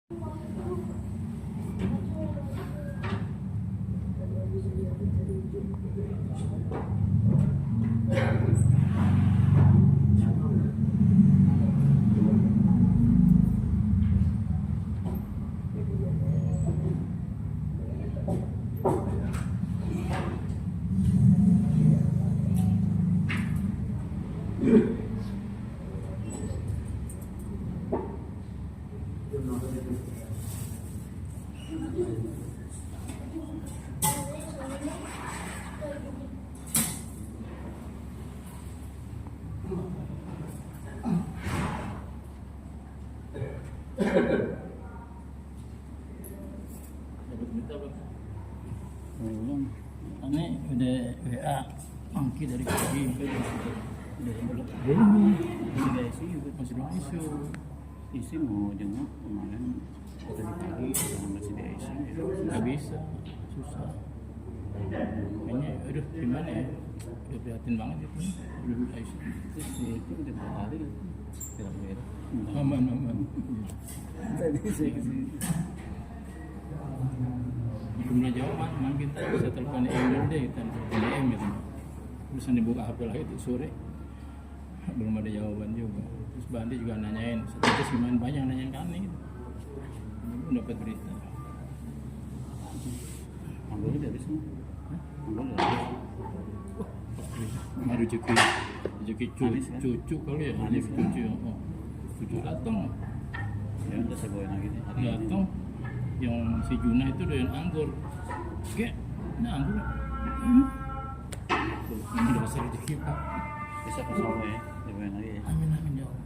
Ini udah WA Angki dari pagi masih di ICU. Isi mau jenguk kemarin tadi pagi masih di ICU, nggak bisa, susah. Kayaknya, aduh gimana ya? Udah prihatin banget itu, belum ICU. Terus itu udah berapa hari kira-kira? Aman. Tadi sih. Belum ada jawaban, memang kita bisa telepon email deh, kita telepon DM gitu. Terus dibuka HP lagi itu sore, belum ada jawaban juga. Terus Bandi juga nanyain, status gimana, banyak nanyain kami gitu. Belum dapat berita. Ambilnya dari sini. Ambil dari Sama rezeki cucu kali ya, rezeki cucu. Oh, cucu datang. Ya udah saya bawain lagi nih. Datang, yang si Juna itu doyan anggur. Kayak, nah anggur. Ini udah besar rezeki Pak. Bisa ke sawah ya, dibawain lagi ya. Amin ya Allah.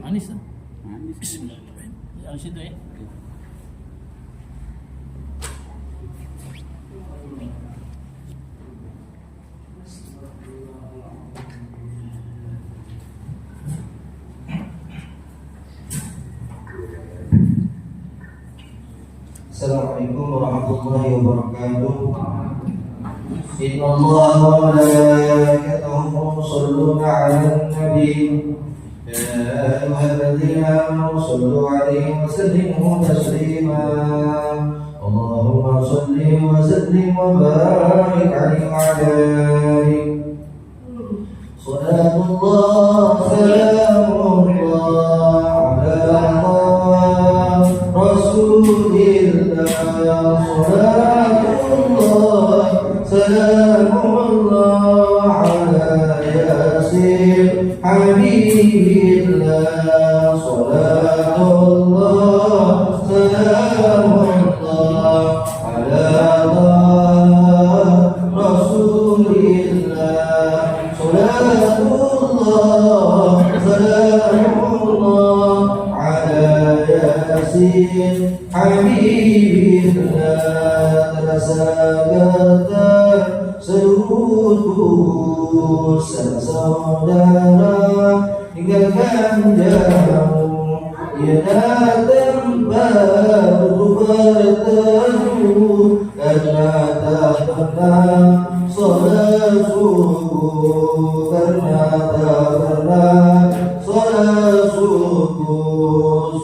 Manis kan? Manis. Bismillahirrahmanirrahim. Yang situ ya. Assalamualaikum warahmatullahi wabarakatuh. Inna Allah wa malaikatahu yusholluna 'alan nabi. Ya ayyuhalladzina amanu shallu 'alaihi wa sallimu taslima. Allahumma shalli wa sallim wa barik 'alaihi wa 'ala alihi. Salatullah salamullah 'ala Rasulillah. Salatullah salamullah 'ala Yasin Habibillah. Salatullah salamullah 'ala Rasulillah. Salatullah salamullah 'ala Yasin Habibillah. Tersahabat seluruh saudara tinggalkan jauh, ia datang baru bertemu karena tak pernah sholat subuh, karena tak pernah sholat subuh.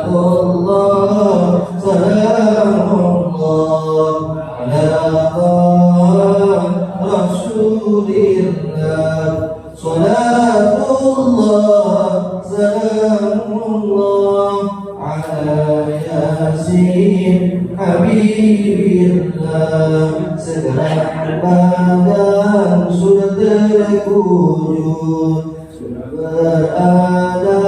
Salatullah salamullah 'ala Rasulillah. Salatullah salamullah 'ala Yasin Habibillah. Segenap badan sudah terkujur, sudah berada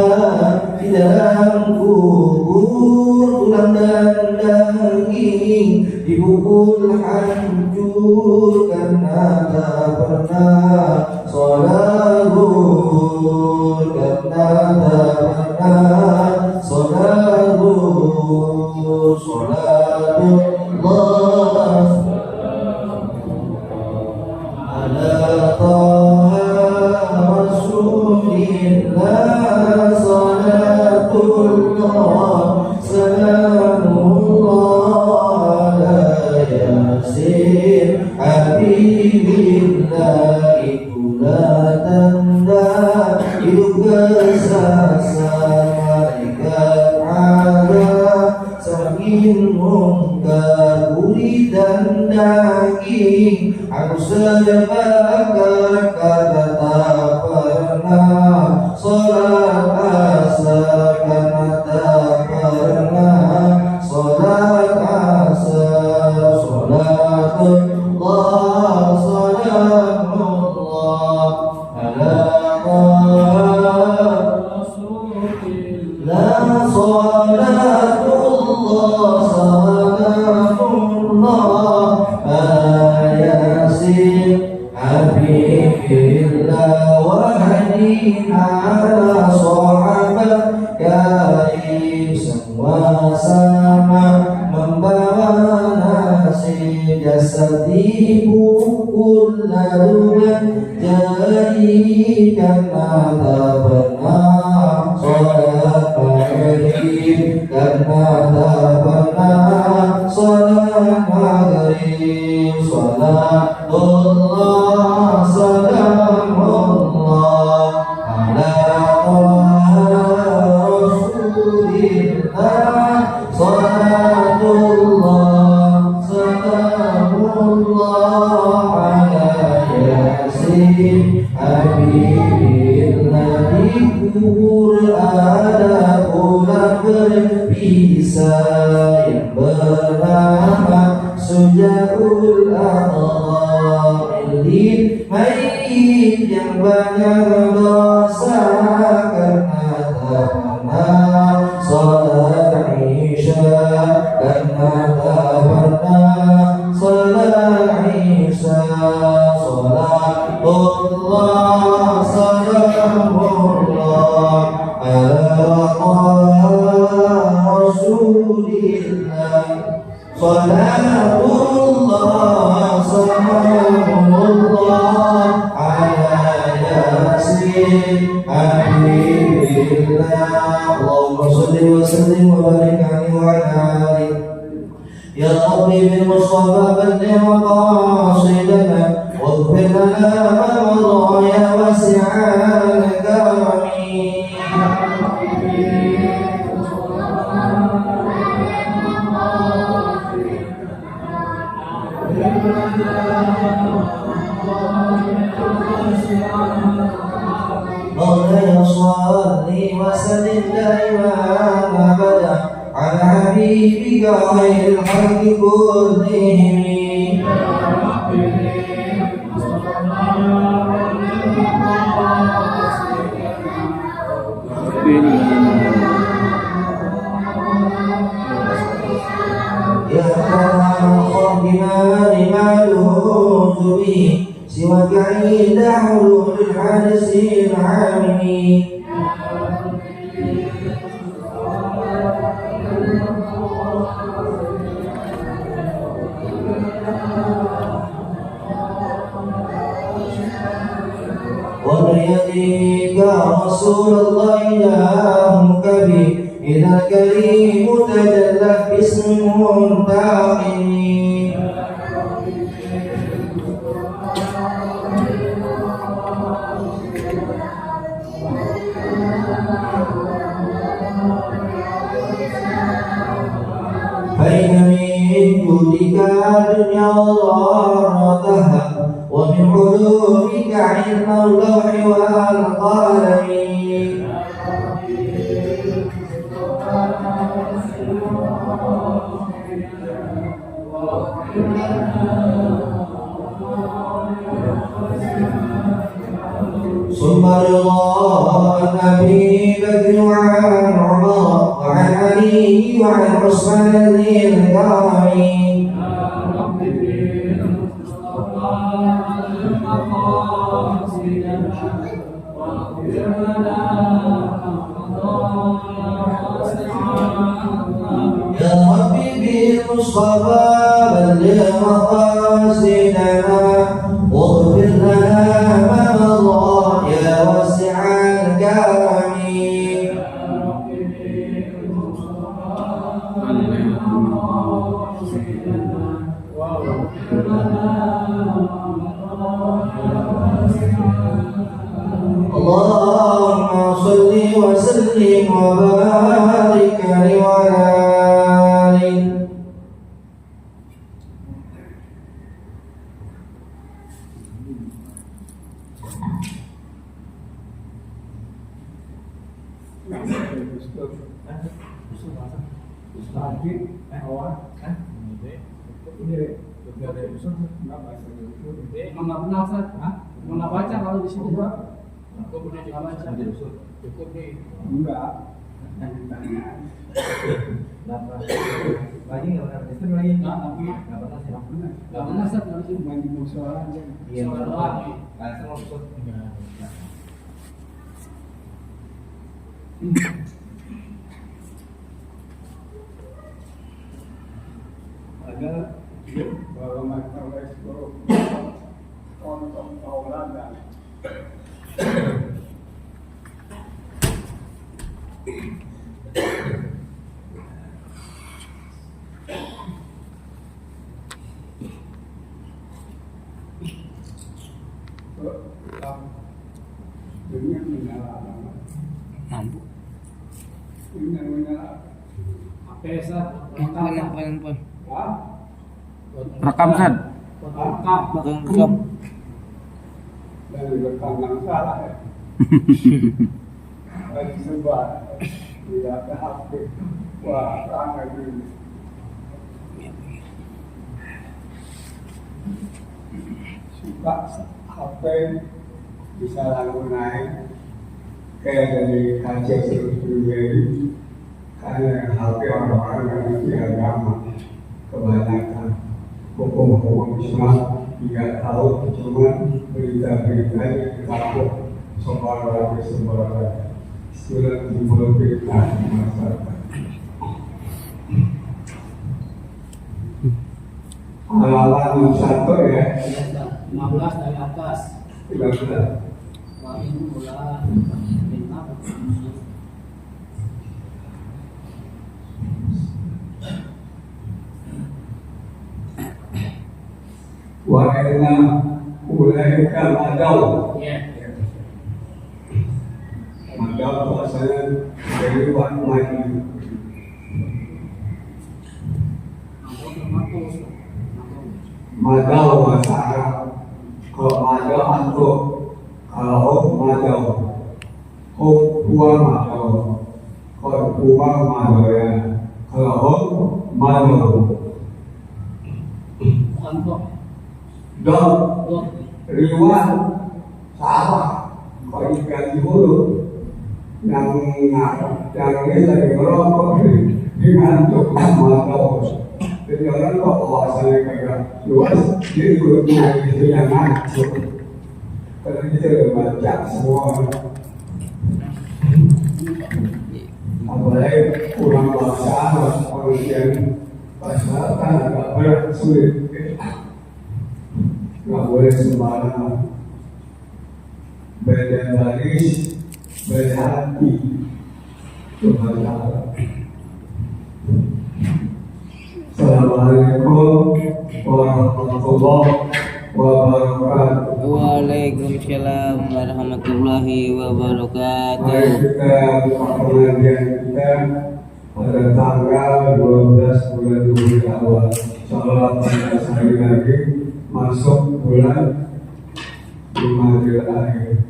di dalam kubur, tulang dan daging dipukul hancur karena tak pernah sholat zuhur, karena tak pernah sholat zuhur. Salatullah ala Taha Rasulillah. Salatullah salamullah 'ala Yasin angin mungkar kulit dan daging. Aku sebakar kata tak pernah sholat asar karena tak pernah sholat asar. Sholatullah salamullah ala la salatullah salamullah ala yasin habibillah wa hadin ala sahabat karim. Semua sama membawa nasib jasadi pukul laluan jari karena tak pernah sholat maghrib, karena tak pernah sholat maghrib. Sholatullah salamullah ala Rasulillah. Sholatullah salamullah ala yasin habibillah. Di kubur ada ular berpisah yang bernama Sujaul Aqlin, mayit yang banyak dosa karena tak pernah sholat Isya, karena tak pernah sholat Isya. Sholatullah salamullah ala Rasulillah. Sholatullah salamullah ala yasin habibillah. Allahumma sholli wa sallim wa barik alaihi wa ala alihi. Ya Rabbi bil Mustafa balligh maqasidana waghfir lana ma madha ya wasi'al karami. مولاي صل وسلم دائما ابدا على حبيبك خير الخلق كلهم. يا أكرم الخلق ما لمعلوم به سواك عند حلول الحادث العامين. وبيديك رسول الله إلهك به إذا الكريم تجلى باسم منتقم. فإن من جودك الدنيا وضرتها ومن علومك علم اللوح والقلم. ثم رضا النبي بكر وعن عمر وعن علي وعن عثمان ذي الكرم. يا ربي بالمصطفى بلغ مقاصدنا واغفر لنا ما مضى يا واسع الكرم. اللهم صل وسلم وبارك عليه وعلى آله Nggak pernah Ustaz? Nggak baca kalau di sini Pak? Nggak baca. Cukup nih. Enggak. Lagi nggak pernah Kristen lagi? Nggak pernah sih. Nggak pernah Ustaz kalau di sini main di musola aja. Iya. Musola doang. Kristen mau Ustaz. Ada bahwa masalah itu kontok Maulana. Dunia menyala Mampu. dunia menyala apa Ustaz? Rekam San. Rekam dari rekaman salah ya. Lagi sebar tidak ada HP. Wah, sangat ini. Suka HP bisa langsung naik kayak dari kaca seluruh ini karena HP orang-orang yang ngerti agama kebanyakan hukum-hukum Islam tidak tahu, cuma berita-berita yang takut sebar-sebar surat timbul fitnah di masyarakat. Halaman 1 ya, 15 dari atas. 13. Wah ini mulai bintang. Wa inna ulaika madaw. Madaw bahasanya dari maju. Madaw bahasa Arab. Kalau madaw antuk, kalau madaw, huwa madaw, kalau huwa madaw ya, kalau madaw. Kantor. Dok, riwayat salah kalau diganti huruf yang ini dari merokok dengan coklat mata jadi orang kok bahasanya kagak luas jadi hurufnya itu yang ngancur karena kita baca semua apalagi kurang bahasa Arab kemudian bahasa kan agak berat sulit. Nggak boleh sembarangan beda baris, beda hati Tuhan Allah. Assalamualaikum warahmatullahi wabarakatuh. Waalaikumsalam warahmatullahi wabarakatuh. Mari kita buka pengajian kita pada tanggal 12 bulan Juli awal. Insyaallah pada hari lagi masuk bulan Jumadil Akhir.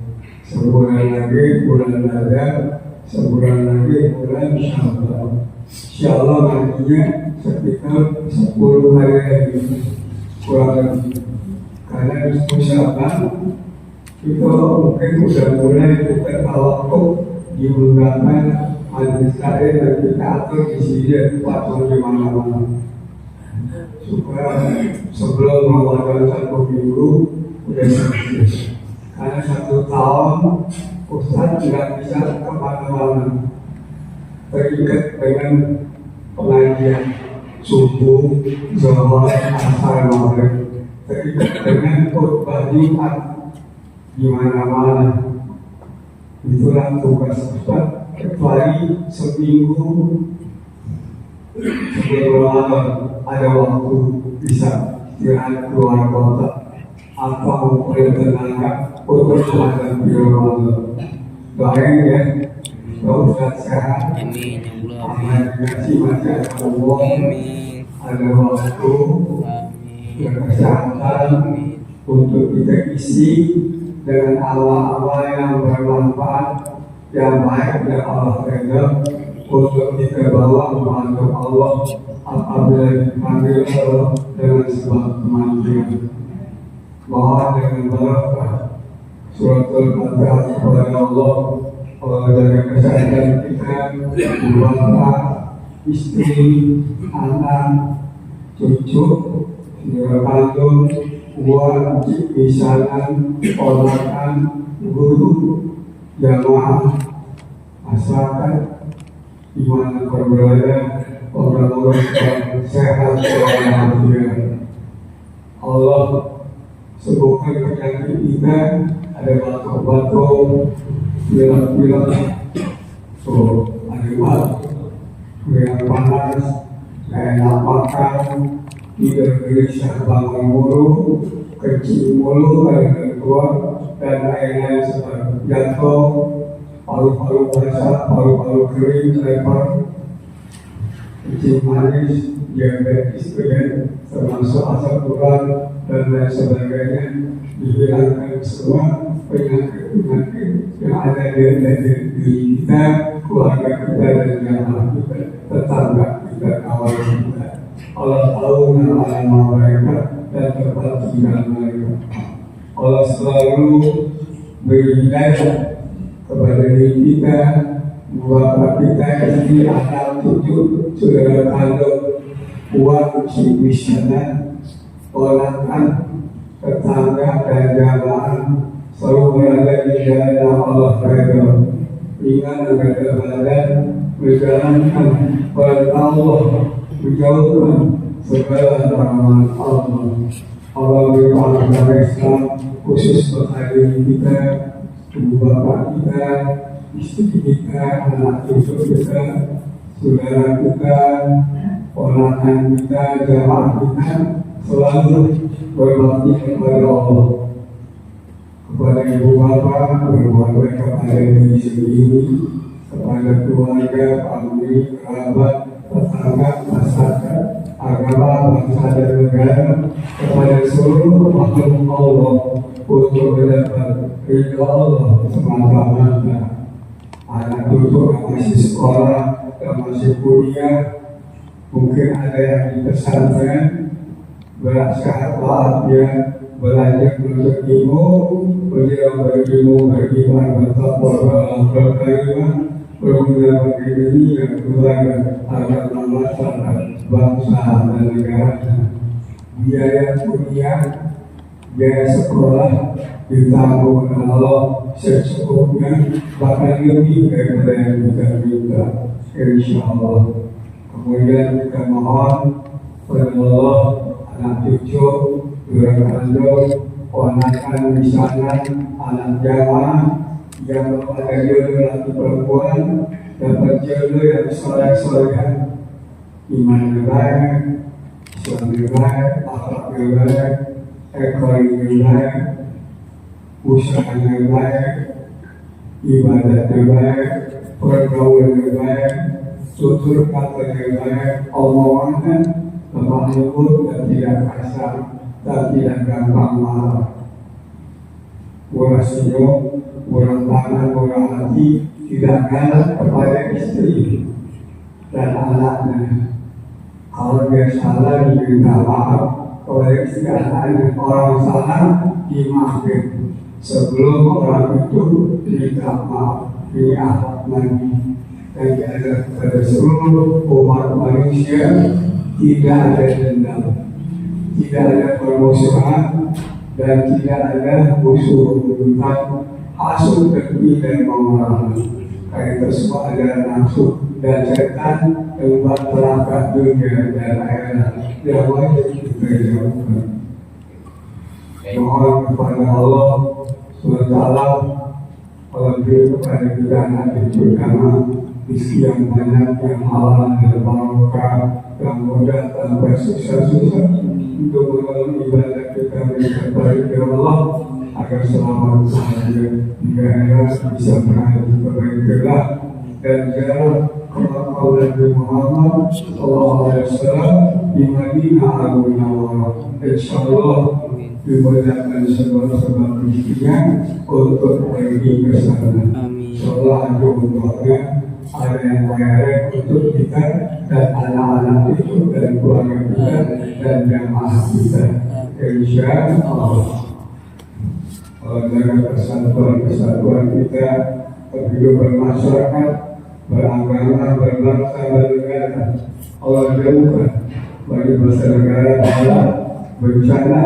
Sebulan lagi bulan Rajab, sebulan lagi bulan Syawal. Insyaallah nantinya sekitar 10 hari lagi kurang lebih. Karena di Syawal itu mungkin sudah mulai kita tawakuf di undangan majelis taklim dan kita atur di sini tempat di mana-mana. Supaya sebelum Ramadan 1 minggu udah selesai. Karena 1 tahun Ustaz tidak bisa kemana-mana, terikat dengan pengajian subuh, zuhur, asar, maghrib, terikat dengan khutbah Jumat di mana-mana. Itulah tugas Ustaz. Kecuali seminggu sebelum Ramadan ada waktu bisa istirahat keluar kota atau bertenaga untuk menghadapi Ramadan. Doain ya, Ustaz sehat, Amin ya Allah. aman dikasih macam Allah, ada waktu, kesehatan untuk kita isi dengan amal-amal yang bermanfaat, yang baik dan Allah redha untuk kita bawa menghadap Allah apabila dipanggil Allah dengan sebab kematian. Mohon dengan barakah suratul Fatihah kepada Allah, Allah jaga kesehatan kita, keluarga, istri, anak, cucu, saudara kandung, buat misalan, ponakan, guru, jamaah, masyarakat, di mana berada, orang-orang yang sehat dan bahagia. Allah sembuhkan penyakit kita, ada batuk-batuk, pilek-pilek, ada batuk, yang panas, kayak makan, tidak gelisah bangun mulu, kecil mulu, ada keluar, dan lain-lain seperti jatuh, paru-paru basah, paru-paru kering, lepar, kecil manis, diabetes, termasuk asam urat, dan lain sebagainya, dihilangkan semua penyakit-penyakit yang ada di diri kita, keluarga kita, dan jamaah kita, tetangga kita, kawan kita. Allah tahu nama mereka dan tempat tinggal mereka. Allah selalu beri hidayah kepada diri kita, bapak kita, istri, anak, cucu, saudara kandung, uang, misalnya, ponakan, tetangga, dan jamaah selalu berada di dalam Allah mereka. Ingat mereka berada berjalankan kepada Allah, menjauhkan segala rahmat Allah. Allah berpahala kepada Islam, khusus kepada diri kita, ibu bapak kita, istri kita, anak cucu kita, saudara kita, ponakan kita, jamaah kita, selalu berbakti kepada Allah, kepada ibu bapak, berbakti kepada diri sendiri, kepada keluarga, famili, kerabat, tetangga, masyarakat, agama, bangsa dan negara, kepada seluruh makhluk Allah untuk mendapat ridha Allah semata-mata. Anak cucu yang masih sekolah, yang masih kuliah, mungkin ada yang di pesantren, bersehat walafiat, belajar untuk ilmu, beliau berilmu, beriman, bertakwa, berkarimah, berguna bagi diri dan keluarga, agama, masyarakat, bangsa dan negara. Biaya kuliah, biaya sekolah ditanggung oleh Allah secukupnya, bahkan lebih daripada yang kita minta, insya Allah. Kemudian kita mohon kepada Allah, anak cucu, saudara kandung, ponakan, misanan, anak jamaah yang ada jodoh laki perempuan, dapat jodoh yang soleh-solehan, iman yang baik, Islam yang baik, akhlak yang baik, ekonomi yang baik, usaha yang baik, ibadah yang baik, pergaulan yang baik, tutur kata yang baik, omongan lemah lembut dan tidak kasar dan tidak gampang marah. Murah senyum, murah tangan, murah hati, tidak galak kepada istri dan anaknya. Kalau dia salah diminta maaf, kepada istri anaknya. Orang salah dimaafkan sebelum orang itu minta maaf. Ini akhlak Nabi yang diajar kepada seluruh umat manusia. Tidak ada dendam, tidak ada permusuhan, dan tidak ada musuh tentang hasut, dengki, dan pemarahan. Karena itu semua adalah nafsu dan setan yang membuat perangkat dunia dan akhirat yang wajib kita jauhkan. Mohon kepada Allah SWT, Allah beri kepada kita anak cucu kami rezeki yang banyak, yang halal dan barokah, yang mudah tanpa susah-susah untuk mengalami ibadah kita kepada Allah, agar selamat bahagia hingga akhirat bisa berada di kebaikan dan jalan kalau Nabi Muhammad SAW di Madinah Al-Munawwarah. Insyaallah dimudahkan sebab-sebab rezekinya untuk pergi ke sana. Insyaallah untuk doanya ada yang baik untuk kita dan anak-anak itu dan keluarga kita dan jamaah kita. Insya Allah. Dengan kesatuan kita hidup bermasyarakat, beragama, berbangsa, bernegara. Allah jauhkan bagi bangsa negara Allah bencana,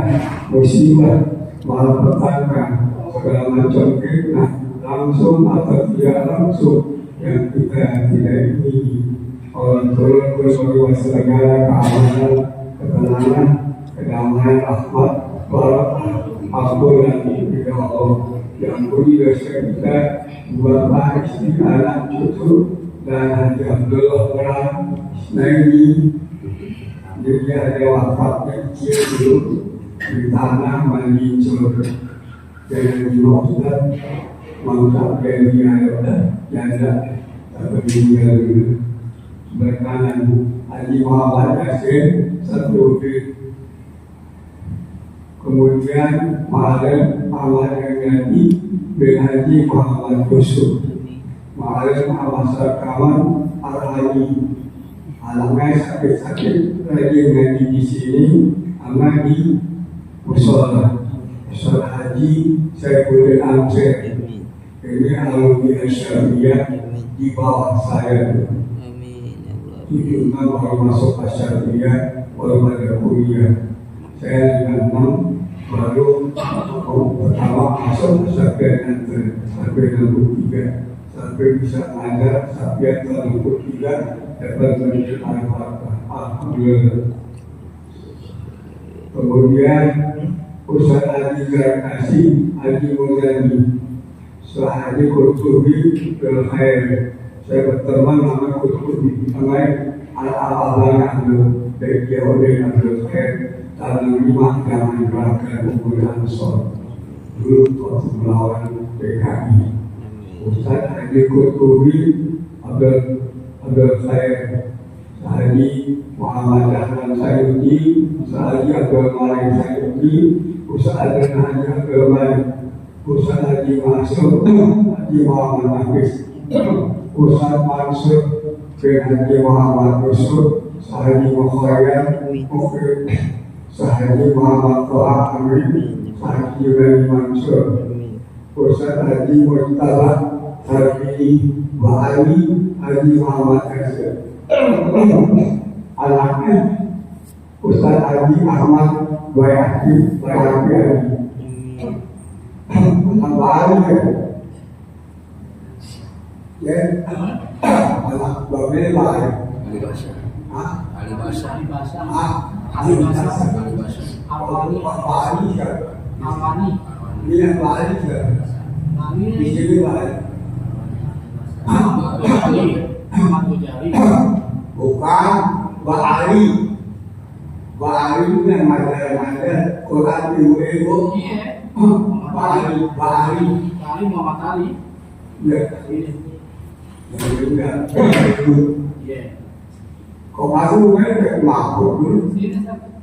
musibah, malapetaka, segala macam fitnah langsung atau tidak langsung yang kita tidak ingini. Allah turun bagi bangsa negara keamanan, ketenangan, kedamaian, rahmat, barakah, ampunan ya Allah, yang beri dosa kita, bapak, istri, anak, cucu, dan Haji Abdullah Peran, Naini. Jadi ada wafat kecil dulu di tanah Malincur. Jangan dimaksud mangsa dari janda atau dunia dulu. Berkanan Haji Muhammad Yasin satu bid. Kemudian Malam Ahmad Ganti bin Haji Muhammad Yusuf. Malam Ahmad Sarkaman Al-Haji. Alamnya sakit-sakit lagi ngaji di sini, ama di musola haji Saifuddin Amsir. Ini alumni Asyariyah di bawah saya. Tujuh enam baru masuk Asyariyah, baru pada kuliah. Saya dengan 6 baru pertama masuk Asyariyah sampai 63. Sampai bisa mengajar sampai 63 dapat menunjukkan alhamdulillah. Kemudian Ustaz Haji Zarakasi, Haji Muzani, setelah Haji Qurtubi bil Khair. Saya berteman sama Qurtubi, sama Al-Abang Abdul dari Yahudi Abdul Khair dalam 5 zaman gerakan pemuda Ansor dulu waktu melawan PKI. Ustaz Haji Qurtubi Abdul Khair, Haji Muhammad Dahlan Sayuti, Haji Abdul Malik Sayuti, Ustaz Haji Abdul Malik, Ustaz Haji Mansur, Haji Muhammad Hafiz, Ustaz Mansur bin Haji Muhammad Yusuf, Haji Mukhayyar Mukrid, Haji Muhammad Toha Amin, Haji Ibrahim Mansur, Ustaz Haji Murtala Sarfini Bahari, Haji Muhammad Kasir. Anaknya Ustaz Haji Ahmad Bayaki Ali. Anak Bahari ya, anak Babel Bahari. Ali Basa. Bahari kan? Amani. Ini Bahari kan? Di sini Bahari. Bukan Bahari. Bahari itu yang majalah Quran ibu-ibu. Bahari. Ali Muhammad Ali. Ya. Enggak. Kok masuk kan mabuk dulu.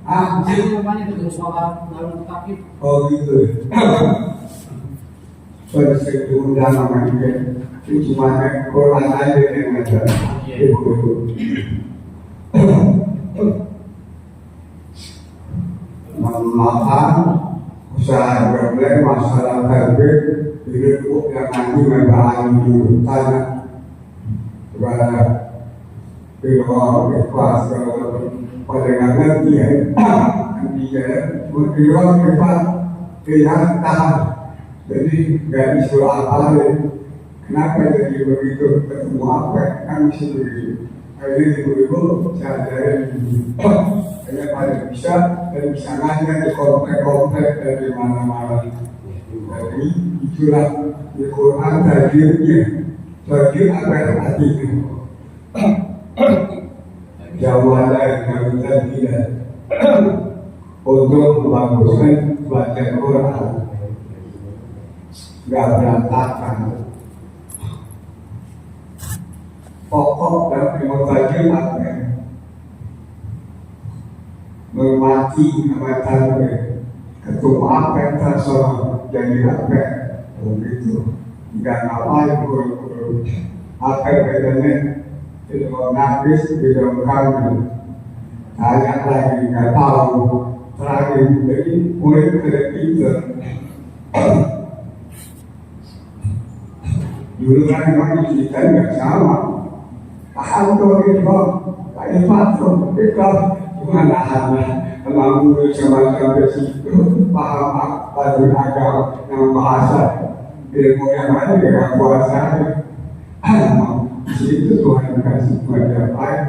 Saya banyak ketemu sholat dalam takib. Oh gitu. Saya diundang sama dia. Ini cuma Quran aja yang ada. Ibu-ibu. Maaf, usaha berbagai masalah terbit hidup yang nanti membahas dulu tanya kepada ikhwas pada ngerti ya nanti ya berkira pilihan tahan jadi nggak disuruh apa kenapa jadi begitu ketemu apa kan bisa begitu akhirnya ibu-ibu saya ajarin hanya pada bisa dan bisa ngajar di komplek-komplek dari mana-mana. Jadi itulah di Quran tajwidnya. Tajwid apa yang artinya? Jawaban yang tidak untuk membaguskan baca Quran. Gak berantakan. Pokok dan tajwid apa? Memati amatan ketua apa yang tersorong jadi apa begitu nggak ngapain guru-guru apa bedanya itu nafis bidang kami banyak lagi nggak tahu terakhir jadi murid tidak dulu kan memang diceritakan nggak sama paham tuh itu kayak patron itu gimana hanya memang murid sampai situ paham apa agama yang bahasa ilmu yang ada dengan kuasa itu Tuhan kasih kepada baik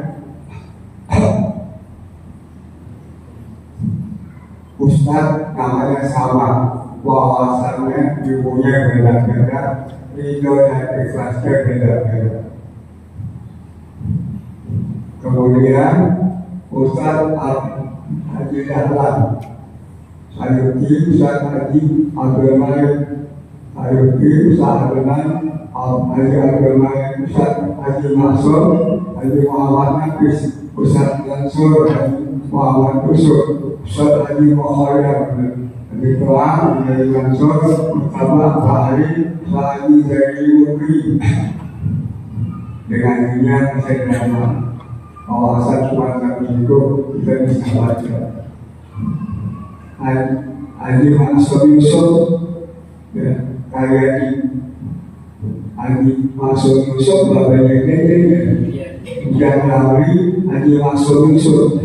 Ustaz namanya sama wawasannya ilmunya beda-beda ridho dan ikhlasnya beda-beda kemudian Ustaz Haji Dahlan Sayuti Ustaz Haji Abdul Malik Sayuti Ustaz Adnan Haji Abdul Malik Ustaz Haji Mansur Haji Muhammad Nafis Ustaz Mansur Haji Muhammad Usur Ustaz Haji Muhammad Haji Tuhan Haji Mansur Murtabah Bahari Ustaz Haji Zairi Mukri dengan niat saya dalam wawasan semacam itu kita bisa baca Haji Mansur Yusuf ya, kayak ini Haji Mansur Yusuf babanya kayaknya yang Ramli Haji Mansur Yusuf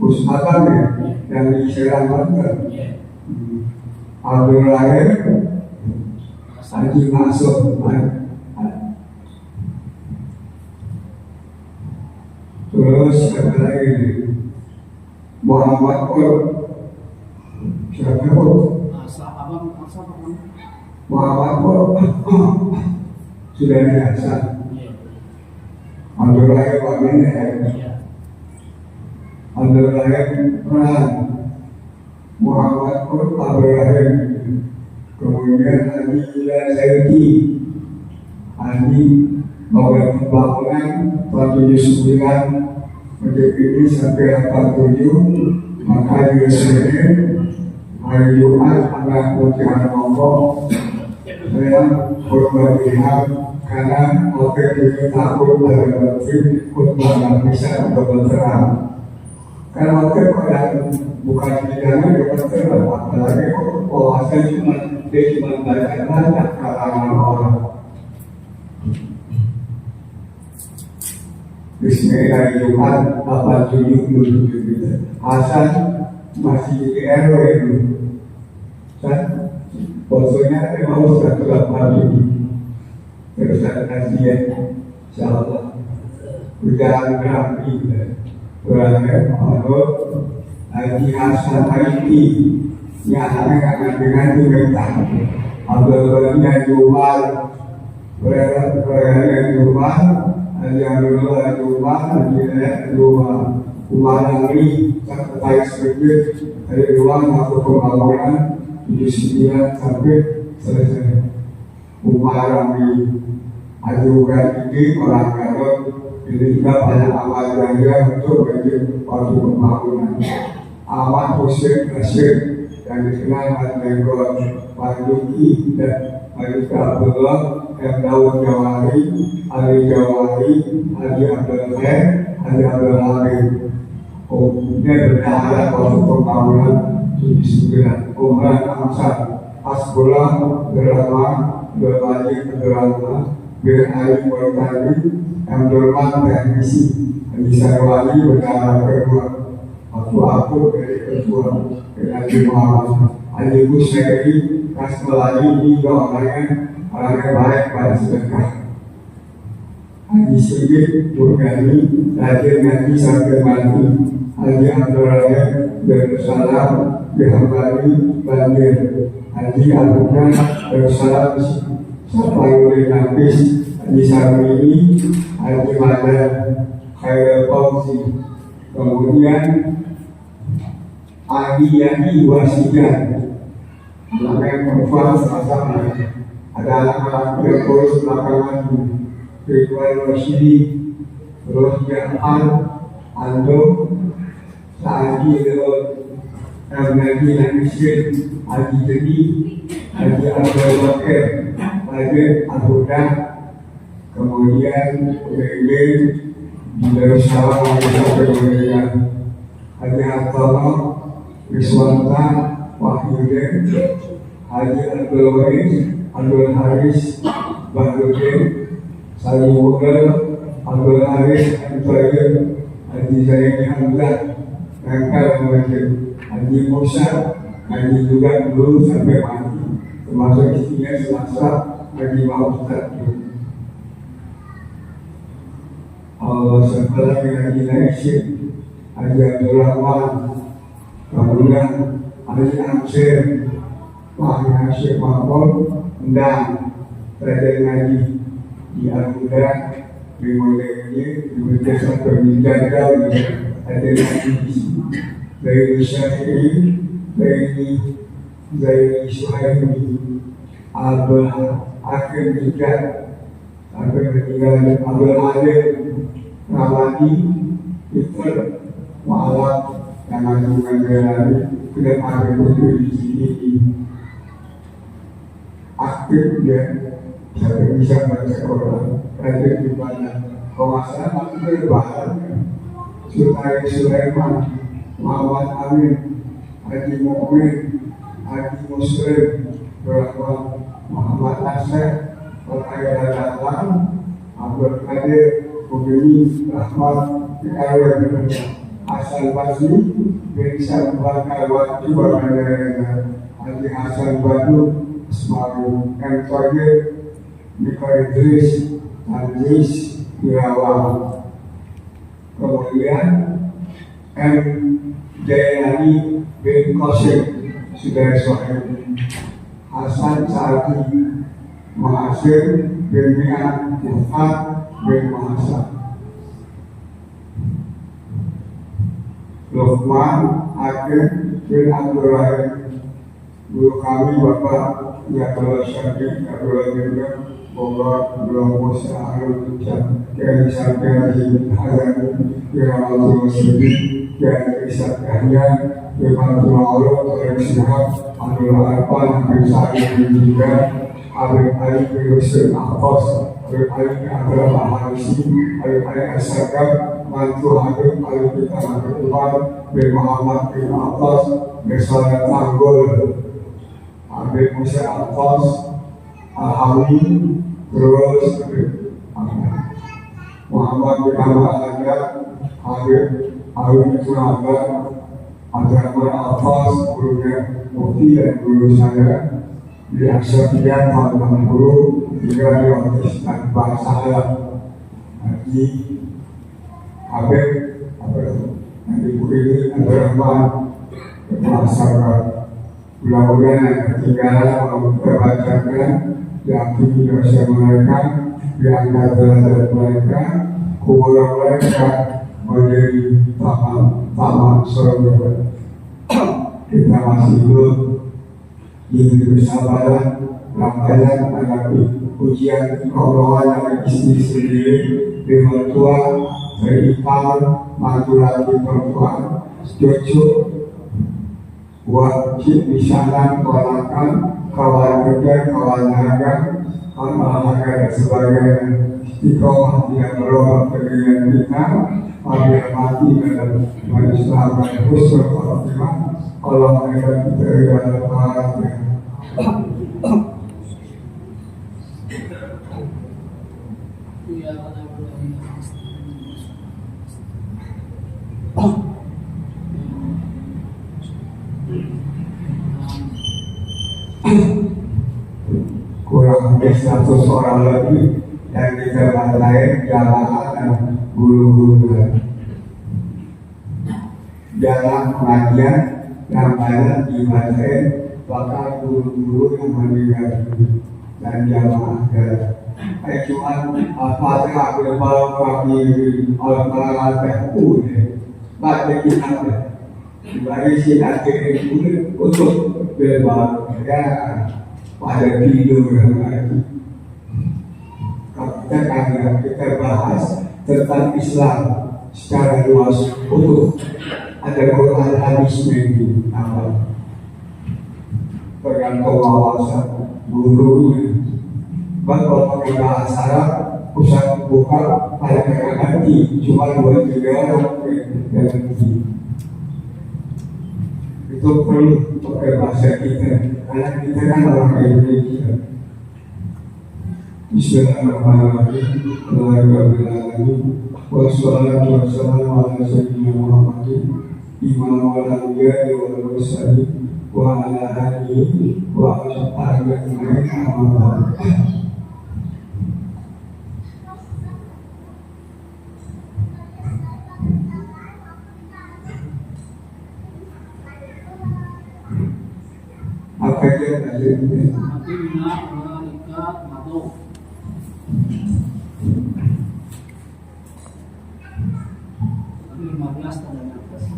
Ustadz ya yang di Serang Banten Abdul Rahim Haji Mansur terus apa lagi Muhammad Pur siapa Pur Muhammad Pur sudah biasa Abdul Rahim Wamene Abdul Rahim Ran Muhammad Pur Abdul Rahim kemudian Haji Ilan Sayyidi Haji Bawah Pembangunan 79 menjadi ini sampai 87 maka Senin hari Jumat tanggal 3 November saya berbagi karena waktu 7 tahun berarti khutbah yang bisa berterang karena waktu pada bukan pidana berterang apalagi wawasan dia cuma banyak kalangan orang Bismillah Jumat 87 Hasan masih di RW itu kan bosnya mau 187 terus ada kajian insyaallah udah rapi berangkat Haji Hasan Haiti nyatanya nggak ganti mereka Abdulnya Jumat berangkat Jumat yang dulu rumah, rumah Umarani sampai sedikit dari ruang atau pembangunan 79 sampai selesai. Umarani ajukan ini orang Garut ini juga banyak amal jariah untuk bagi waktu pembangunan. Ahmad Hussein Nasir yang dikenal dengan Pak Yuki dan Haji Abdullah yang Daud Jawari, Ali Jawari, Haji Abdul Khair, Haji Abdul Halim. Ini berjalan waktu pembangunan 79 Umrah Amsar, Asbullah, Berlama, Berlaji, Berlama, Berali, Bertani, Abdulman, Teknisi, Haji Sarwali, berjalan kedua. Waktu aku dari kedua, Haji Muhammad, Haji Busri, Kasmelani, hingga orangnya baik pada sedekah. Haji Sigit, Burgani, Haji Nabi sampai mati, Haji Abdul Rahim, Darussalam, Dihambali, Bandir, Haji Al-Quran, Darussalam, sampai oleh Nafis, Haji Sarwini, Haji Madan, Khairul Fauzi, kemudian Haji Yani Wasijan, namanya perempuan sama-sama. Ada anak-anak yang kurus belakangan Ridwan Rashidi, terus Jahan, Ando, Sa'adi, Nabi Nabisin, Haji Jadi, Haji Abdul Bakir, Haji Al-Huda, kemudian PB di Darussalam sampai kemudian Haji Hartono, Wiswanta, Wahyudin, Haji Abdul Wais, Abdul Haris, Bahrudin, Salim Mugel, Abdul Haris, Antoyib, Haji Zaini Hamzah, Rangkal Masjid, Haji Musa, Haji juga dulu sampai mati, termasuk istrinya Selasa, Haji Maustad. Allah setelah Haji Naisib, Haji Abdul Rahman, kemudian Haji Amsir, Wahid Hasyim Mahmud, dan Raja Ngaji di Al-Huda, di Mulai di Berdesa Perminjaga, Raja Ngaji dari Syafi'i, dari Zaini Suhaimi, Abdul Hakim juga, Abdul Halim, Ramadi, Peter, Mu'alaf, yang agungan dari tidak ada di sini aktif dia sampai bisa baca Quran, rajin ibadah. Kalau masalah itu lebaran, Sulaiman, Muhammad Amin, Haji Mu'min, Haji Muslim, Muhammad Asep, Perkaya Datang, Abdul Qadir, Bugini, Rahmat, PKW, Hasan Basri, Bisa Bakar Waktu Haji Hasan Badu, Ismail M. Toge, Niko Idris, Aziz, Irawan. Kemudian M. Jayani bin Qasim, Saudara Sohaib, Hasan Saadi, Mahasir bin Mi'an, Muhammad bin Mahasab, Luqman Hakim bin Abdul Rahim, guru kami Bapak Yatullah Syafiq, Abdullah bin Bogor, Abdullah Musa, Alul Jam, Kiai Sampai Haji Hazani, Kiai Abdul Masudi, Kiai Isak Kahyan, Kiai Abdul Allah, Kiai Syihab, Abdul Arfan, Habib Sa'id bin Jika, Habib Ali bin Hussein Ahfaz, Habib Ali bin Abdul Harisi, Habib Ali Asagab, Mantu Habib Ali bin Habib Umar bin Muhammad bin Abbas, Misalnya Tanggul, Habib Musa Al-Fas, Al-Hawi, terus Muhammad bin Ahmad Al-Adab, Habib Habib Surabaya, Abdurrahman Al-Fas, gurunya Mufti dan guru saya di Aksyafian, Fatman Guru, juga di Wakil dan Bangsa Alam, Haji Habib, yang ibu ini Abdurrahman, masyarakat. Mudah-mudahan yang ketinggalan mau kita bacakan, diakui dosa mereka, diangkat derajat mereka, kuburan mereka menjadi taman surga. Kita masih hidup di kesabaran, rangkaian menghadapi ujian keuangan yang istri sendiri, di mertua, beripar, mantu lagi perempuan, cucu, wajib misalnya melakukan kawan kerja, kawan dagang, olahraga dan sebagainya. Istiqomah yang berubah dengan kita, apabila mati dalam Islam dan husnul khotimah, Allah akan kita dalam bahagia. Kurang lebih 100 orang lebih yang di tempat lain jamaah dan guru-guru dalam pengajian yang banyak dibacain bakal guru-guru yang meninggal dan jamaah cuma Al-Fatihah berbau kami Al-Fatihah baca kitab dibagi sinati untuk berbau pada tidur lagi. Kita bahas tentang Islam secara luas utuh. Ada Quran hadisnya di awal. Tergantung wawasan gurunya. Kalau pakai bahasa Arab pusat buka pada ganti cuma 2-3 orang yang ganti. Itu perlu pakai bahasa kita karena kita kan orang Indonesia. Bismillahirrahmanirrahim. Wassalatu wassalamu ala sayyidina Muhammadin imam al-anbiya wal mursalin wa ala alihi wa ashabihi ajma'in amma ba'd. Apa yang ada ini? Nanti bina malaikat mabuk. Tapi 15 tanda nafas.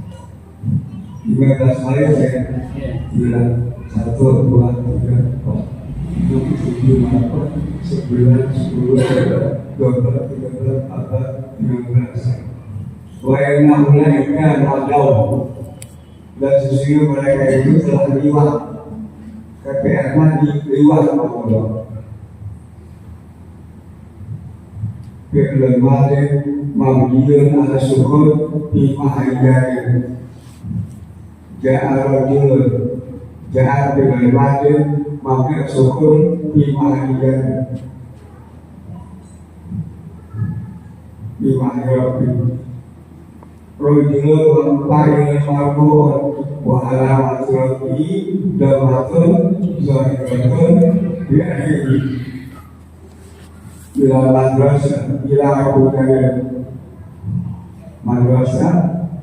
15 hari saya bilang 1, 2, 3, 4, 5, 6, 7, 8, 9, 10, 12, 13, 14, 15. Wa'inna ulaika ma'adaw. Dan sesungguhnya mereka itu telah liwat KPR liwat Allah. Fi'lul madhi mabniyun ala sukun fi mahalli ja'a rajulun ja'a fi'lul madhi mabni sukun fi mahalli fi mahalli rajulun fa'il marbun wa alamat rabbi damatun zahiratun bi akhiri ila madrasah ila budaya madrasah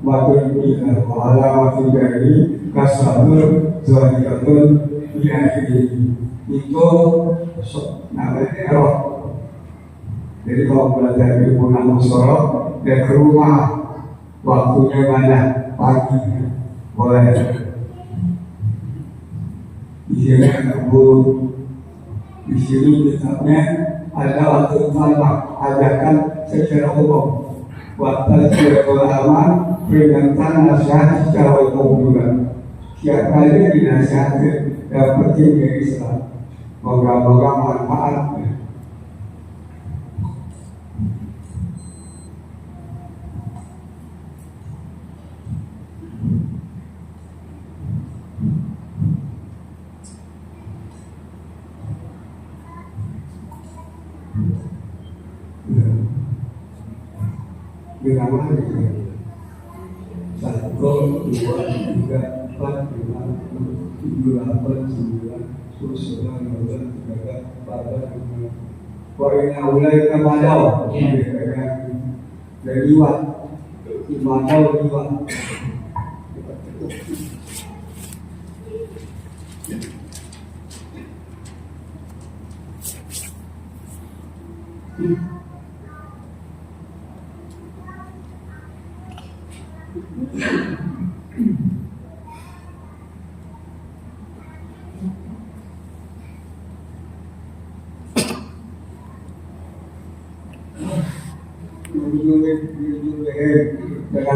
waktu ila alamat dari kasabur zahiratun bi akhiri itu namanya error. Jadi kalau belajar ilmu namusoro dan ke rumah waktunya mana pagi boleh di sini di sini kitabnya ada waktu talak ajakan secara umum waktu ulama peringatan nasihat secara umum juga siapa yang dinasihati yang penting dari Islam moga-moga manfaat. Nama 1, 2, 3, 4, 5, 6, 7, 8, 9, 10, 11, 12, 13, 14, 15. Wa'inna ulaika ma'adaw. Dari liwat ma'adaw liwat.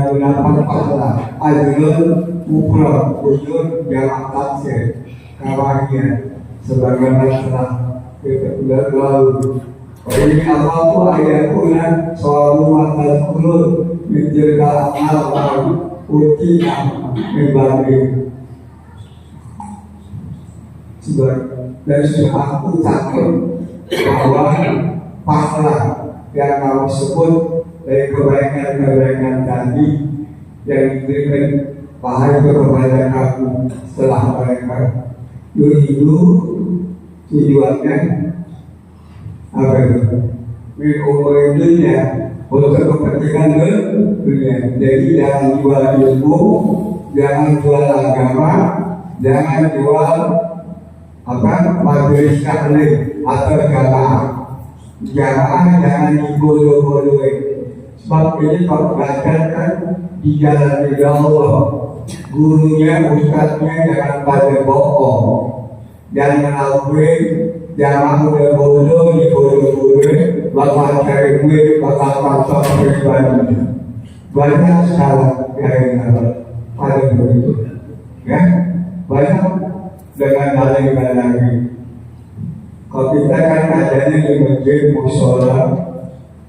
Dengan mendapat pahala ajrun mufrad ujur jamak tafsir kawannya sebagaimana telah kita lalu. Ini Allah tu ayatuna sawabu matal kulun menjelga amal uti membagi dan sudah aku takut bahwa pahala yang kamu sebut dari kebaikan-kebaikan tadi yang diberikan pahala kepada kamu setelah mereka dulu tujuannya apa itu? Min umur dunia untuk kepentingan dunia. Jadi jangan jual ilmu, jangan jual agama, jangan jual majelis taklim atau jamaah. Jamaah jangan dibodoh-bodohin. Sebab ini kalau belajar kan di jalan Allah, gurunya, ustadznya jangan pada bohong, jangan mengakui. Jangan udah bodoh, dibodoh-bodoh, bakal cari duit, bakal paksa pribadi. Banyak salah yang ada begitu, ya. Banyak dengan hal yang lagi. Kalau kita kan adanya di masjid, musola,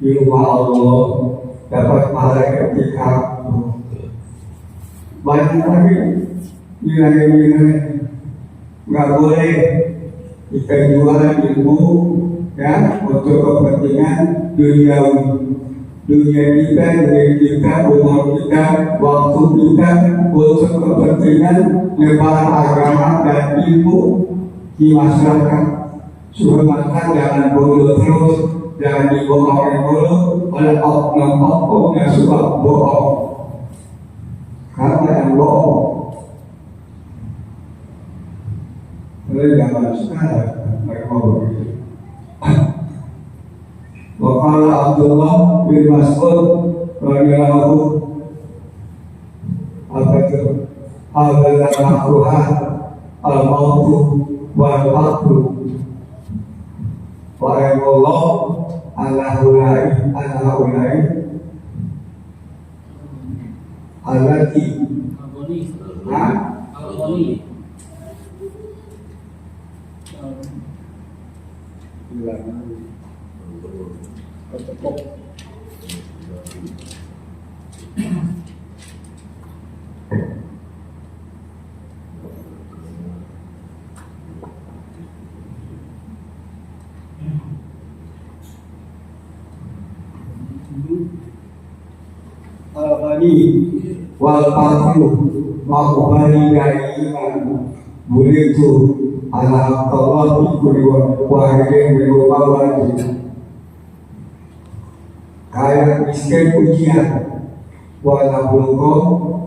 di rumah Allah dapat pahala ketika banyak lagi nilai-nilai. Nggak boleh kita jual ilmu ya untuk kepentingan dunia kita, umur kita, waktu kita untuk kepentingan lebar agama dan ilmu di masyarakat. Maka jangan bodoh terus, jangan dibohongi dulu oleh oknum-oknum yang suka bohong. Karena yang bohong oleh zaman sekarang mereka begitu. Wakala Abdullah bin Mas'ud radhiyallahu apa itu? Al-Makruhat al-mautu wal-faqru wa'ayallah ala-hulai alati al-ghani wal-faqru ma'ubani dari iman bulitu ala Allah bikuli wahidin bilubawati. Kaya miskin ujian wala bulgo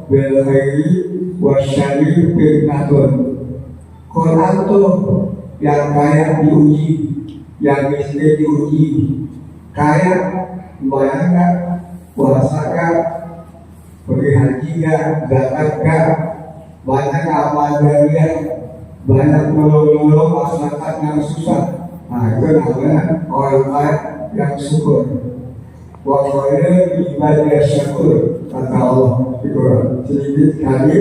bil khairi wasyari fitnatun. Quran tuh yang kaya diuji, yang miskin diuji. Kaya bayangkan puasa kah, pergi haji kah, zakat kah, banyak amal jariah, banyak menolong masyarakat yang susah. Nah itu namanya orang kaya yang syukur. Wa khairu ibadah syukur, kata Allah di Quran. Sedikit kali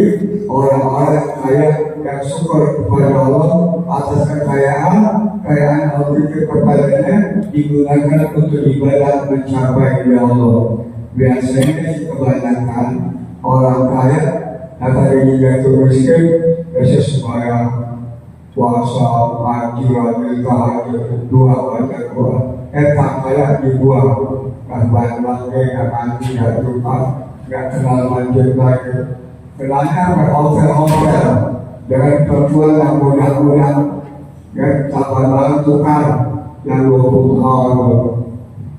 orang-orang kaya yang syukur kepada Allah atas kekayaan Allah berikan kepadanya digunakan untuk ibadah mencapai ya Allah. Biasanya kebanyakan orang kaya dari jatuh miskin biasa sembahyang, puasa, haji, tahajud, doa baca Quran. Tak kaya dibuang. Kan banyak akan tidak lupa, nggak kenal lanjut lagi. Kenalnya berhotel-hotel dengan perempuan yang mudah-mudah, ya sahabat tukar yang 20 tahun,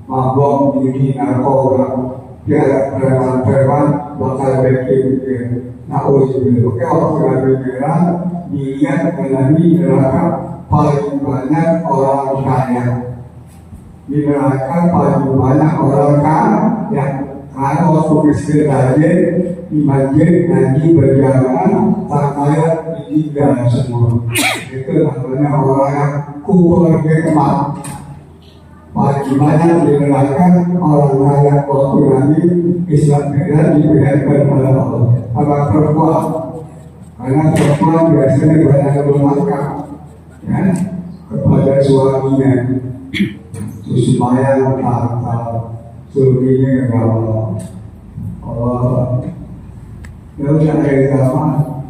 mabok, judi, narkoba, dia preman-preman bakal bikin nauzubillah. Kalau pikiran dilihat menjadi neraka paling banyak orang kaya. Di neraka paling banyak orang kaya. Karena waktu miskin aja di masjid ngaji berjamaah tak kaya ditinggal semua. Itu namanya orang yang kubur hikmat. Paling banyak di neraka orang kaya waktu Nabi Islam beda diberikan oleh Allah. Apa perempuan? Karena perempuan biasanya banyak bermakan, ya, kepada suaminya. Supaya suaminya enggak Allah. Ya udah dari zaman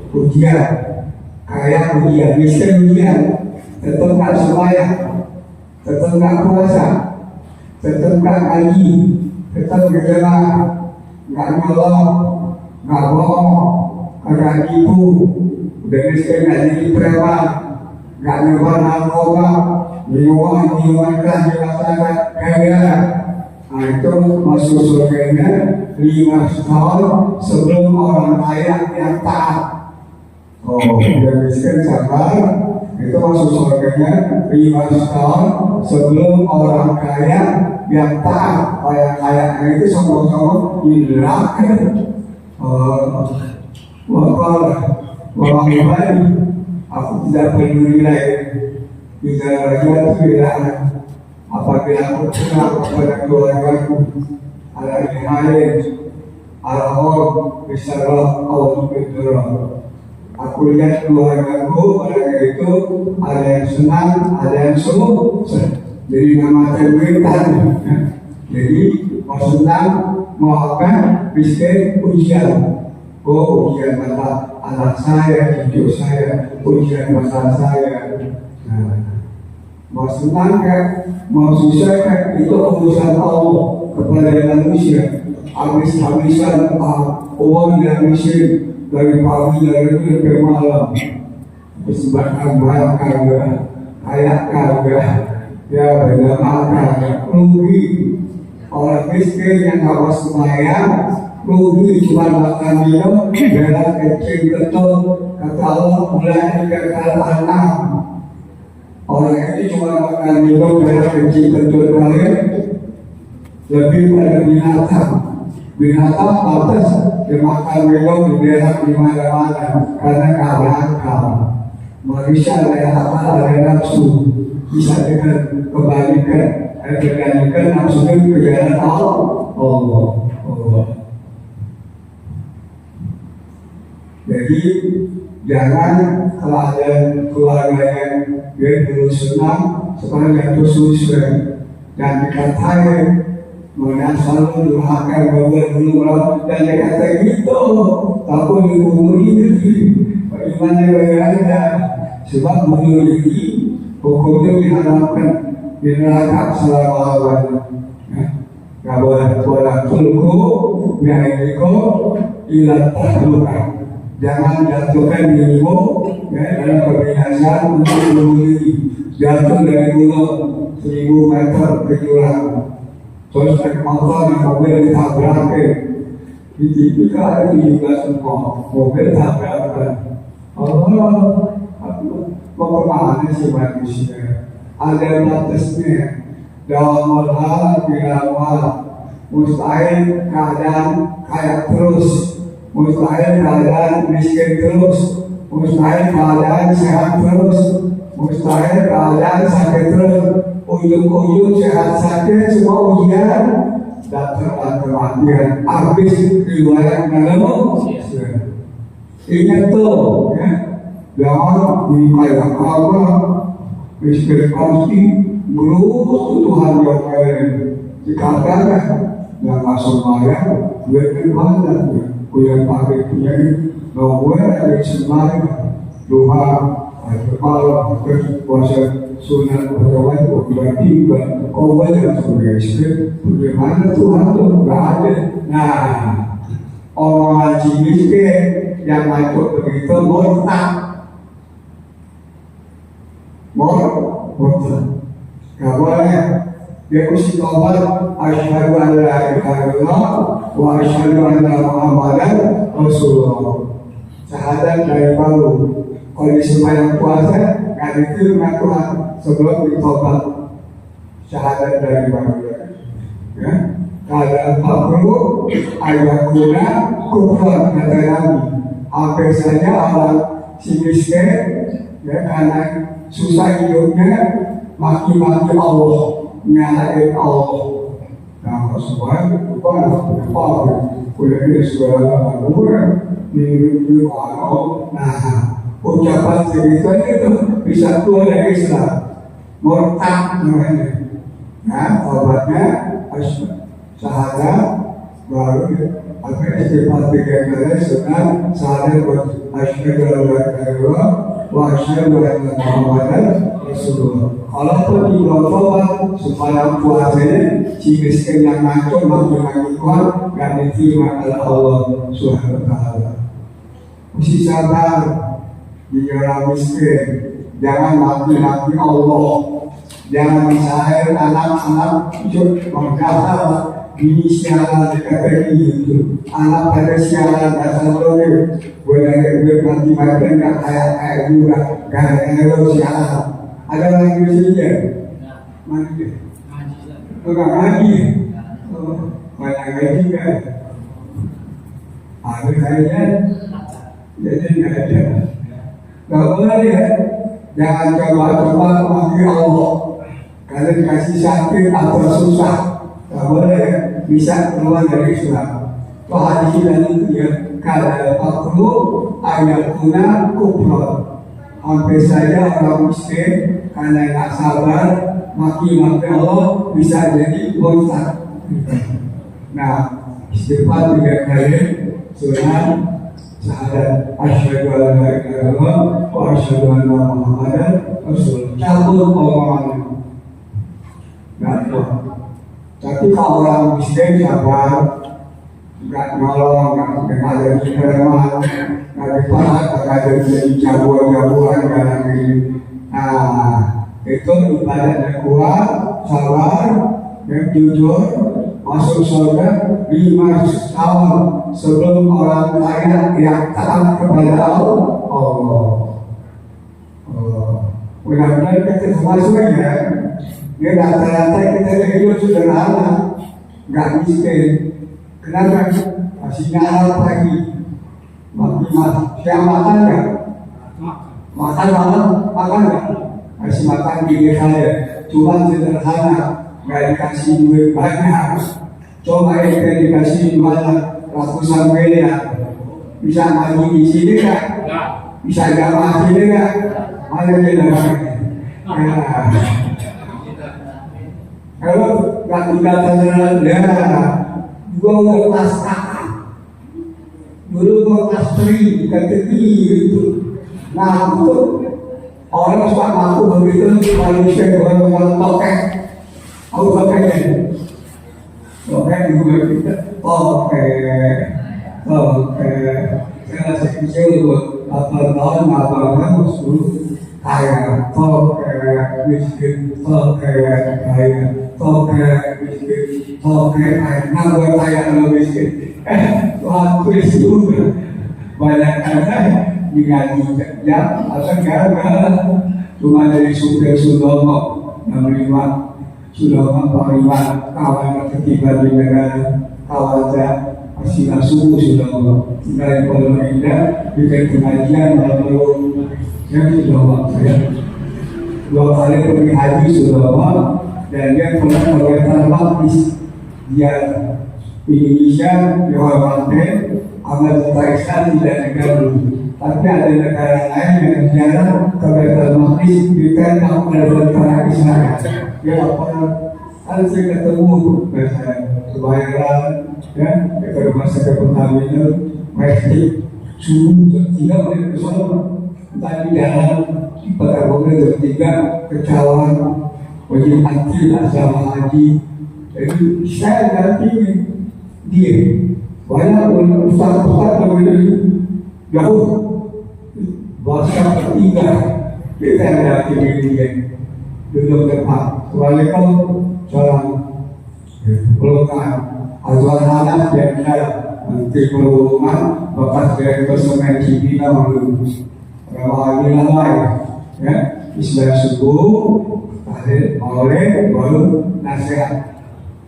ujian, kaya ujian, miskin ujian, tetap nggak sembahyang, tetap nggak puasa, tetap nggak ngaji, tetap nggak nyolong, nggak bohong, nggak tipu, udah miskin nggak jadi preman, nggak nyoba narkoba, minuman keras di masyarakat kaya. Nah itu masuk surganya 5 tahun sebelum orang kaya yang taat. Oh, udah miskin sabar, itu masuk surganya 5 tahun sebelum orang kaya yang taat. Kaya itu sama-sama di neraka. Orang baik, aku tidak peduli lagi. Bisa raja itu tidak. Apabila aku kenal kepada keluargaku, ala ihanin, ala hor, bisarah, Allah berdurah. Aku lihat keluargaku, mereka itu ada yang senang, ada yang susah. Jadi nama terberita. Jadi mau senang, mau apa? Miskin ujian. Oh, ujian mata anak saya, cucu saya, ujian mata saya. Nah, mau senang kan, mau susah kan, itu urusan Allah kepada manusia. Habis-habisan uang yang miskin dari pagi dari sampai malam, persembahkan banyak kagak, kayak kagak, ya benar kagak, rugi. Orang miskin yang harus sembahyang, rugi cuma makan minum, berat kecil betul, kata Allah mulai kekal anak. Orang ini cuma makan minum, berat kecil betul kalian, lebih pada binatang. Binatang pantas dimakan minum di daerah di mana-mana karena keadaan manusia ada akal ada nafsu bisa dengan kebalikan nafsu itu kejalan Allah. Jadi jangan kalau ada keluarga yang dia dulu senang sekarang jatuh susah dan dikatain mengenai selalu durhaka dulu dan dia kata gitu, tapi di umur ini bagaimana bagaimana sebab bunuh diri hukumnya diharapkan di neraka selama-lamanya. Nggak boleh tulku biaiko ilat tahlukan. Jangan jatuhkan dirimu dalam kebinasaan untuk bunuh diri. Jatuh dari gunung 1000 meter ke jurang. Terus naik motor yang mobil ditabrakin di TV kan itu juga semua mobil tabrakan. Allah, mau kemana sih manusia? Ada batasnya. Dalam hal bilamal mustahil keadaan kaya terus, mustahil keadaan miskin terus, mustahil keadaan sehat terus, mustahil keadaan sakit terus. Ujung-ujung sehat sakit semua ujian datang kematian habis riwayat malam. Ingat tuh ya, jangan dibayar Allah miskin pasti berus Tuhan yang lain dikatakan yang masuk bayar duit banyak punya pabrik punya nomor ada semangat doa kepala puasa sunat berkawan berarti kau banyak sebagai istri bagaimana Tuhan itu nggak ada. Nah orang haji miskin yang masuk begitu murtad nggak boleh dia mesti taubat asyhadu an la ilaha illallah wa asyhadu anna muhammadan rasulullah syahadat dari baru kondisi yang puasa nggak diterima Tuhan sebelum ditaubat syahadat dari manusia. Ya, keadaan perlu ayat guna kufur kata Nabi. Hampir saja orang si miskin ya karena susah hidupnya maki-maki Allah, nyalain Allah. Nah, semua apa udah ini suara gue di Allah. Nah, ucapan segitu itu bisa keluar dari Islam, murtad namanya. Nah, obatnya syahadat baru apa istighfar 3 kali sunat syahadat asyhadu an la ilaha illallah wa asyhadu anna muhammadan rasulullah. Kalau pun dibawa supaya puasanya si miskin yang ngaco makin kuat gak diterima oleh Allah Subhanahu wa taala. Mesti sabar di orang miskin, jangan maki-maki Allah, jangan misalnya anak-anak ikut mengkata ini sialan dikata gitu, anak pada sialan dasar lagi, boleh maki-maki nggak kayak juga, kayak lo sialan, ada lagi saja, mana dia? Enggak lagi, banyak lagi kan, ada kayaknya, jadi nggak ada. Gak boleh ya, jangan coba-coba memanggil Allah. Kalian kasih sakit atau susah, gak boleh ya, bisa keluar dari Islam. Keadilan itu ya kada fakru ayatuna kufur. Hampir saja orang miskin karena nggak sabar maki-maki Allah bisa jadi murtad. Nah, istighfar 3 kali sunat syahadat asyhadu an la ilaha illallah wa asyhadu anna muhammadan rasulullah. Cabut omongan. Nggak apa. Tapi kalau orang miskin sabar, nggak nolong, nggak ada kiriman, nggak ada pahat, nggak ada jadi jagoan-jagoan dalam ini. Nah, itu ibadahnya kuat, sabar, dan jujur, masuk surga 500 tahun sebelum orang kaya yang taat kepada Allah. Mudah-mudahan kita termasuk ya. Dia rata-rata kita hidup sederhana, nggak miskin. Kenapa? Masih nyala pagi, siang makan nggak? Makan nggak? Masih makan gini saja, cuma sederhana, nggak dikasih duit banyak. Coba kita dikasih banyak ratusan miliar, bisa maju di sini nggak? Bisa jamaah sini nggak? Mana kita kalau nggak dikatakan gua udah kelas kakak, dulu gua kelas 3 itu. Nah itu orang suka ngaku begitu manusia orang tokek, aku tokeknya, tokek juga kita tokek. Saya masih kecil tuh, 8 tahun, 8 tahun masuk kaya, tokek miskin, tokek kaya, tokek miskin, tokek kaya, nggak kaya lo miskin. Waktu itu banyak kan digaji kerja, asal gagal. Cuma dari supir Sudomo yang menerima Sudomo penerimaan kawan ketiga di negara, kawan saya masih suku Sudomo. Tinggal di Pondok Indah bikin pengajian lalu yang Sudomo saya 2 kali pergi haji Sudomo dan dia pernah melakukan lapis dia Indonesia dihormati amal Islam tidak negara, tapi ada negara lain yang jarang kebetulan Maqdis berikan kepada Islam. Dia pernah ada saya ketemu kebayaran ya ke rumah sakit Pertamina Mestik subuh jam 3 boleh ke sana tadi jalan pada mobil jam 3 kecawan wajib haji sama haji. Jadi saya ganti dia banyak ustaz-ustaz begitu jauh bahasa ketiga kita ada di dia duduk depan Waalaikumsalam pelukan Azwar Hanas dan Menteri Perhubungan bekas Direktur Semen Cibina lalu Ramadhan lain ya Islam subuh tahlil maulid baru nasihat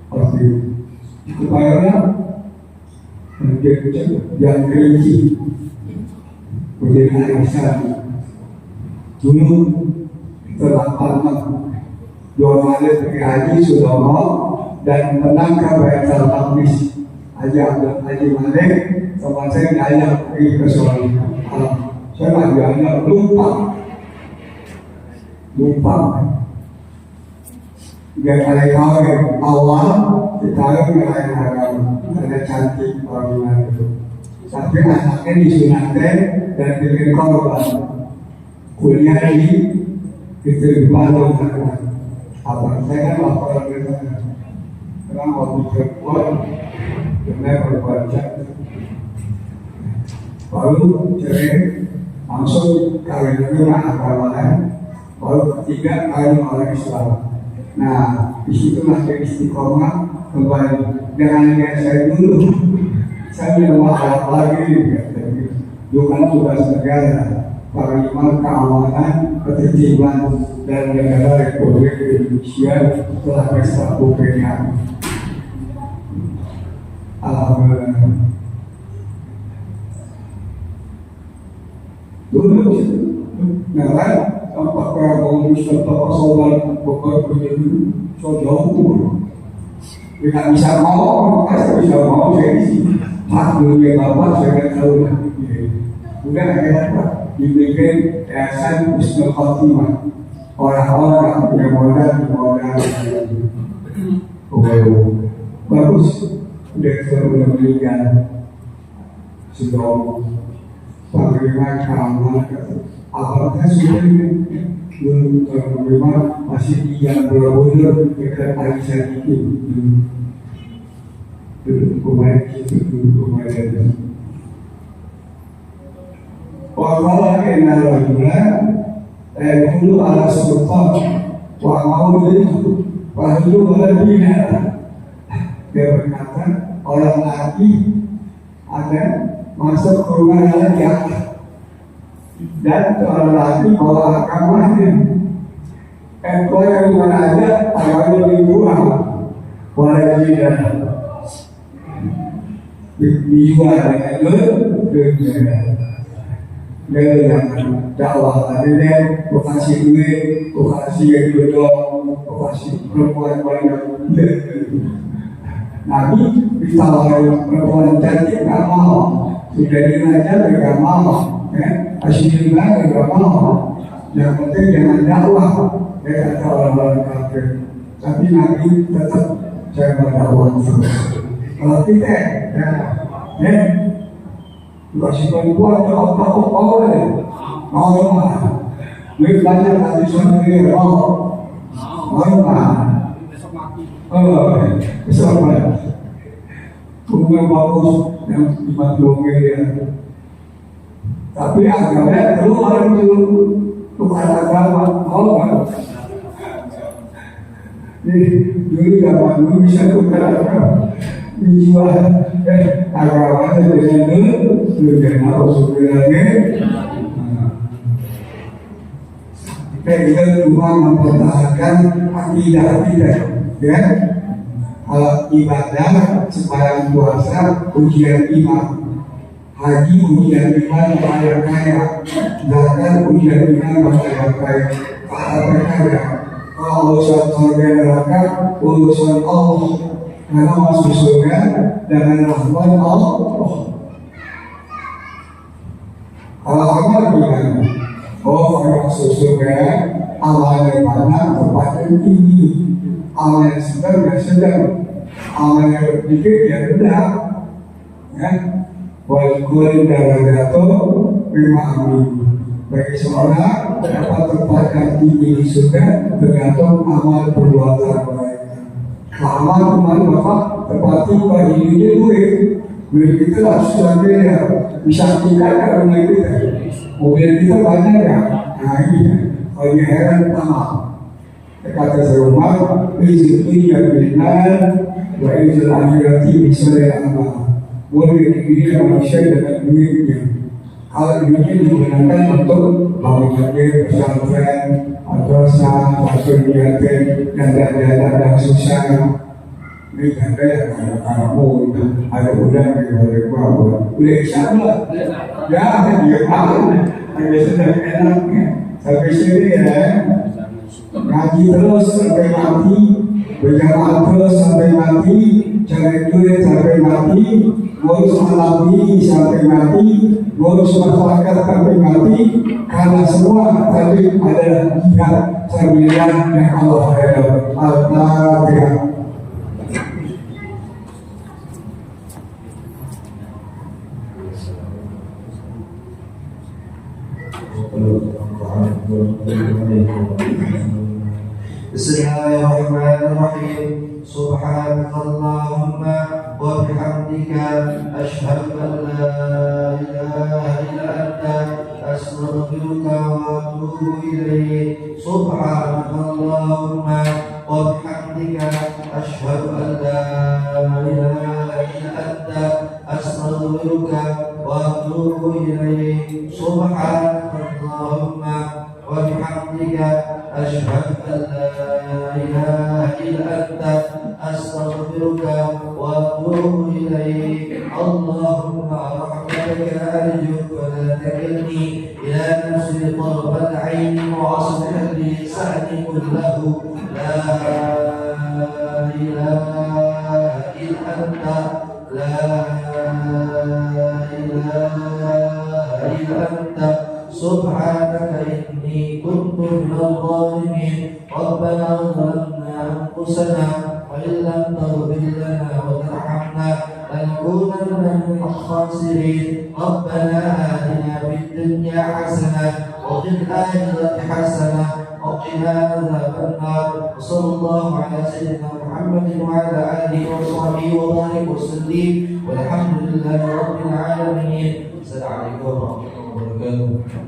seperti itu bayarnya yang kerinci menjadi Aisyah dulu terlampau 2 kali pergi haji Sudomo dan menang ke Baitul Maqdis. Haji Malik teman saya diajak pergi ke Saudi. Saya nggak diajak, lupa. Dia kali kawin awal ditaruh di lain agama karena cantik orang itu. Tapi anaknya disunatkan dan bikin korban. Kuliah ini itu dibantu apa? Saya kan laporan ke sana. Sekarang waktu perempuan benar berbaca. Baru cerai langsung kawin dengan agama lain. Baru ketiga kawin orang Islam. Nah, disitulah dia istiqomah kembali. Jangan lihat saya dulu. Saya tidak mau harap lagi. Bukan tugas negara. Panglima Keamanan Ketertiban dan Negara Republik Indonesia telah pesta kemerdekaan. Alhamdulillah. Dulu negara tempat Prabowo serta persoalan bukan begitu jauh. Tidak bisa mau, pasti bisa mau jadi hak dunia bapak saya nggak tahu lah. Udah akhirnya Pak dibikin yayasan Husnul Khotimah, orang-orang yang punya modal bagus. Udah sudah meninggal sudah panglima keamanan apakah sudah belum panglima masih yang berbulan dekat arisan itu kemarin wakala kena laguna dulu ala sultan wa maulid wahyu walabina. Dia berkata orang laki ada masuk ke rumah laki dan orang laki bawa akamanya. Kalau yang mana ada agamanya dibuang walabina dijual dengan yang dakwah adanya, lokasi duit, lokasi yang jodoh, lokasi perempuan banyak. Nabi ditawarin perempuan cantik gak mau, sudah diraja gak mau, asyik gak mau. Yang penting jangan dakwah, kata orang-orang kafir. Tapi Nabi tetap saya berdakwah terus. Kalau kita, kasih perempuan ke apa-apa mau mah duit banyak tadi sendiri mau mah besok mah bunga bagus yang dibantu ya. Tapi agamanya keluar itu tukar agama mau mah dulu zaman dulu bisa tukar agama dijual agamanya dengan dengan harus sebenarnya kita cuma mempertahankan akidah kita, ya. Kalau ibadah sembahyang puasa ujian iman, haji ujian iman kaya, zakat ujian iman kaya, para perkara. Kalau urusan surga neraka urusan Allah, karena masuk surga dengan rahmat Allah. Kalau amal gimana? Oh, kalau masuk surga, amal yang mana tempatnya tinggi, amal yang sedang, amal yang berpikir ya rendah, ya. Walaupun darajatuh memahami bagi seorang dapat tempat yang tinggi di surga tergantung amal perbuatan mereka. Amal kemarin bapak tempati bagi dunia duit kita lah susah beda, bisa tinggal ke rumah kita. Mobil kita banyak ya, nah ini kalau heran sama kata serumah izin yang benar wa izin akhirati misalnya apa boleh dipilih manusia dengan duitnya. Kalau duitnya digunakan untuk bangun pesantren atau atau kegiatan dan susah ini ada yang kamu ada udang di bawah bawah udah sama ya dia tahu ada sedang enaknya sampai sini ya ngaji terus sampai mati berjamaah terus sampai mati cari duit sampai mati ngurus alam ini sampai mati ngurus masyarakat sampai mati karena semua tadi adalah jihad sabilillah yang Allah redha. Al-Fatihah. Bismillahirrahmanirrahim. Subhanakallahumma wa bihamdika asyhadu an la ilaha illa anta astaghfiruka wa atubu ilaik. Subhanakallahumma wa bihamdika asyhadu an la ilaha illa anta astaghfiruka wa atubu ilaik. Subhanakallahumma wa bihamdika asyhadu an la ilaha illa anta astaghfiruka wa atubu ilaik. Allahumma rahmataka arju wa la takilni ila nafsi tarfat 'ain wa aslih li sa'ni kullahu la ilaha illa anta la أنت سبحانك إني كنت من الظالمين ربنا ظلمنا أنفسنا وإن لم تغفر لنا وترحمنا لنكونن من الخاسرين ربنا آتنا في الدنيا حسنة وفي الآخرة حسنة وقنا عذاب النار وصلى الله على سيدنا محمد وعلى آله وصحبه وبارك وسلم والحمد لله رب العالمين. السلام عليكم ورحمة الله وبركاته.